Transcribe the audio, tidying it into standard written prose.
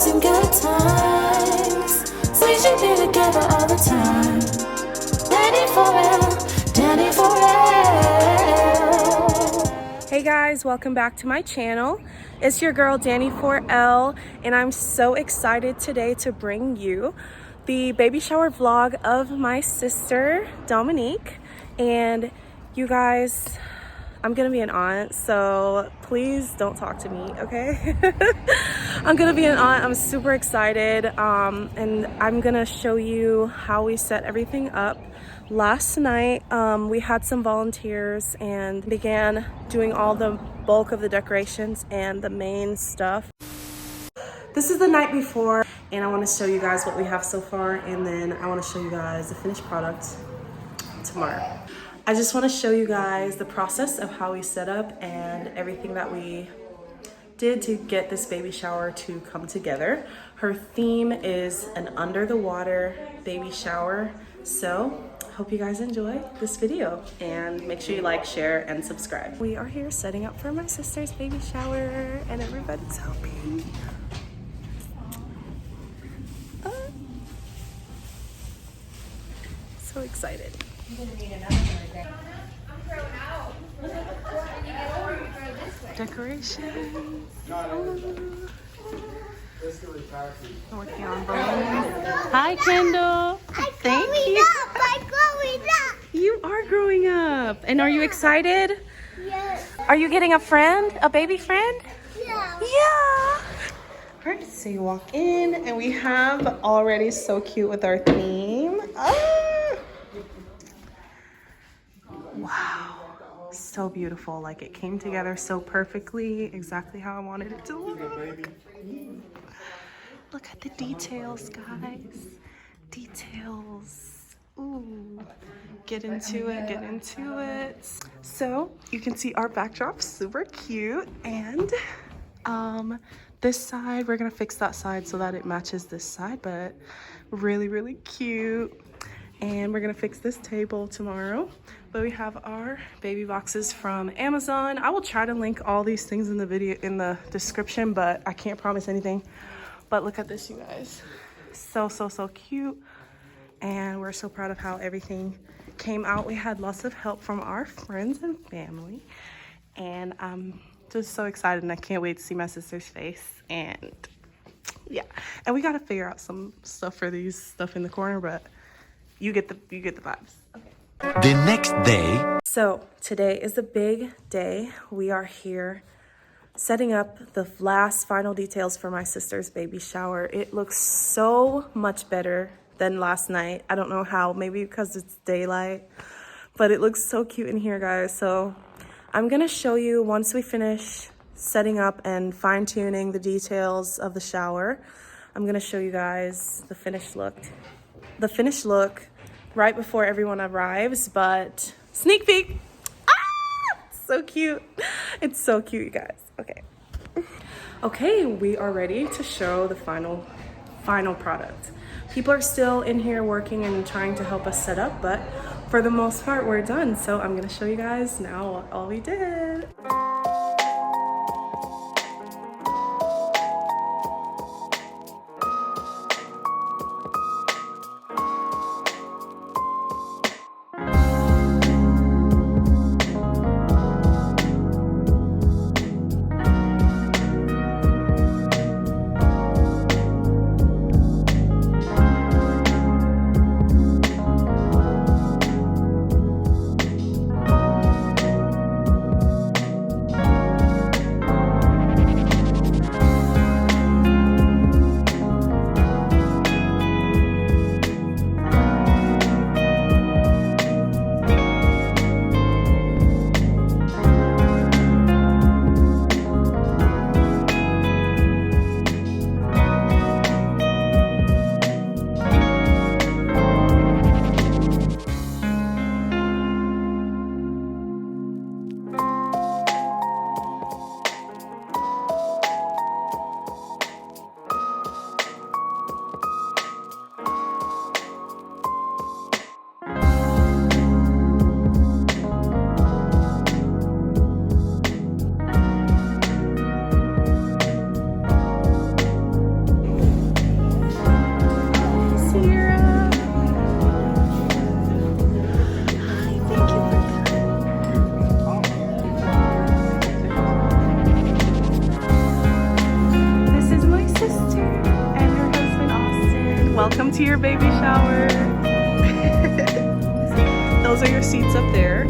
vibes and good times. We should be together all the time. Danny for real, Danny for real. Hey guys, welcome back to my channel. It's your girl Danny 4L, and I'm so excited today to bring you the baby shower vlog of my sister Dominique. And you guys, I'm gonna be an aunt, so please don't talk to me, okay? I'm gonna be an aunt. I'm super excited, and I'm gonna show you how we set everything up. Last night, we had some volunteers and began doing all the bulk of the decorations and the main stuff. This is the night before, and I want to show you guys what we have so far, and then I want to show you guys the finished product tomorrow. I just want to show you guys the process of how we set up and everything that we did to get this baby shower to come together. Her theme is an under the water baby shower, so hope you guys enjoy this video, and make sure you like, share, and subscribe. We are here setting up for my sister's baby shower, and everybody's helping. So excited. I'm gonna need another day. I'm throwing out. When you get over, you throw this way. Decorations. Working on balloons. Hi, Kendall. Thank you. I'm growing up. You are growing up. And are you excited? Yes. Are you getting a friend? A baby friend? Yeah. Yeah. All right, so you walk in, and we have already so cute with our theme. Ah! Wow. So beautiful. Like, it came together so perfectly, exactly how I wanted it to look. Look at the details, guys. Details. Ooh. Get into it, get into it. So you can see our backdrop, super cute. And this side, we're gonna fix that side so that it matches this side, but really, really cute. And we're gonna fix this table tomorrow. But we have our baby boxes from Amazon. I will try to link all these things in the video, in the description, but I can't promise anything. But look at this, you guys. So, so, so cute. And we're so proud of how everything came out. We had lots of help from our friends and family. And I'm just so excited, and I can't wait to see my sister's face. And yeah, and we gotta figure out some stuff for these stuff in the corner, but you get the vibes. Okay. The next day. So today is the big day. We are here setting up the last final details for my sister's baby shower. It looks so much better than last night. I don't know how, maybe because it's daylight, but it looks so cute in here, guys. So I'm gonna show you once we finish setting up and fine-tuning the details of the shower. I'm gonna show you guys the finished look. The finished look right before everyone arrives, but sneak peek. Ah! So cute. It's so cute, you guys. Okay. Okay, we are ready to show the final product. People are still in here working and trying to help us set up, but for the most part, we're done. So I'm gonna show you guys now what all we did. welcome to your baby shower. Those are your seats up there.